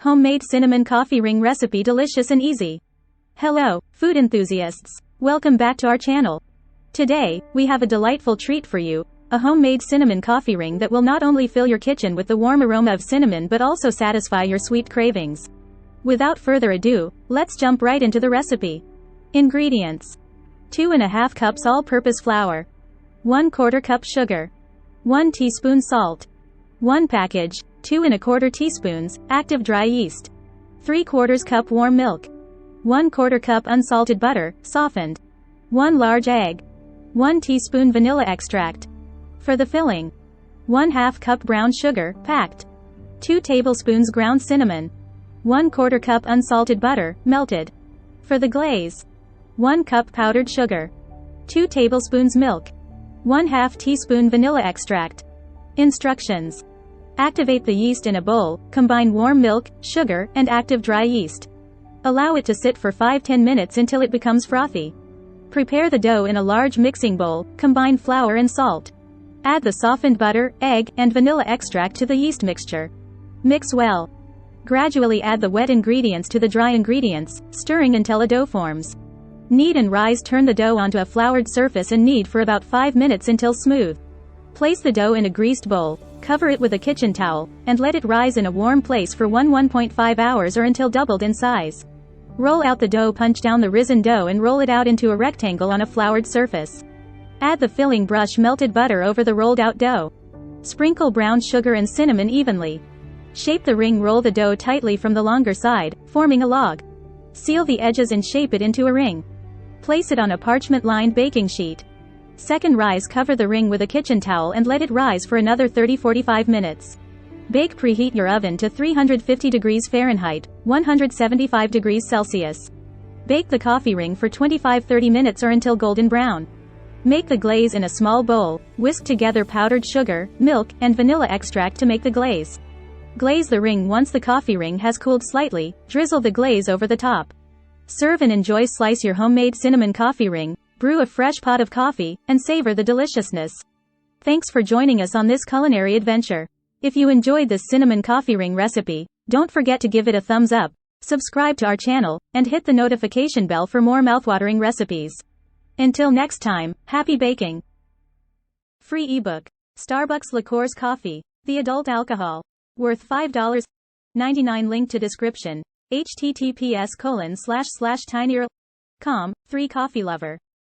Homemade cinnamon coffee ring recipe, delicious and easy. Hello, food enthusiasts. Welcome back to our channel. Today, we have a delightful treat for you, a homemade cinnamon coffee ring that will not only fill your kitchen with the warm aroma of cinnamon but also satisfy your sweet cravings. Without further ado, let's jump right into the recipe. Ingredients: 2½ cups all-purpose flour, 1/4 cup sugar, 1 teaspoon salt, 1 package, 2¼ teaspoons, active dry yeast, 3/4 cup warm milk, 1/4 cup unsalted butter, softened, 1 large egg, 1 teaspoon vanilla extract. For the filling: 1/2 cup brown sugar, packed, 2 tablespoons ground cinnamon, 1/4 cup unsalted butter, melted. For the glaze: 1 cup powdered sugar, 2 tablespoons milk, 1/2 teaspoon vanilla extract. Instructions: activate the yeast in a bowl, combine warm milk, sugar, and active dry yeast. Allow it to sit for 5–10 minutes until it becomes frothy. Prepare the dough in a large mixing bowl, combine flour and salt. Add the softened butter, egg, and vanilla extract to the yeast mixture. Mix well. Gradually add the wet ingredients to the dry ingredients, stirring until a dough forms. Knead and rise. Turn the dough onto a floured surface and knead for about 5 minutes until smooth. Place the dough in a greased bowl, cover it with a kitchen towel, and let it rise in a warm place for 1–1.5 hours or until doubled in size. Roll out the dough. Punch down the risen dough and roll it out into a rectangle on a floured surface. Add the filling. Brush melted butter over the rolled out dough. Sprinkle brown sugar and cinnamon evenly. Shape the ring. Roll the dough tightly from the longer side, forming a log. Seal the edges and shape it into a ring. Place it on a parchment-lined baking sheet. Second rise. Cover the ring with a kitchen towel and let it rise for another 30–45 minutes. Bake. Preheat your oven to 350 degrees Fahrenheit, 175 degrees Celsius. Bake the coffee ring for 25–30 minutes or until golden brown. Make the glaze in a small bowl. Whisk together powdered sugar, milk, and vanilla extract to make the glaze. Glaze the ring. Once the coffee ring has cooled slightly, drizzle the glaze over the top. Serve and enjoy. Slice your homemade cinnamon coffee ring, brew a fresh pot of coffee, and savor the deliciousness. Thanks for joining us on this culinary adventure. If you enjoyed this cinnamon coffee ring recipe, don't forget to give it a thumbs up, subscribe to our channel, and hit the notification bell for more mouthwatering recipes. Until next time, happy baking! Free ebook: Starbucks Liqueurs Coffee, the adult alcohol, worth $5.99. Link to description. https://tinyurl.com. 3 Coffee Lover.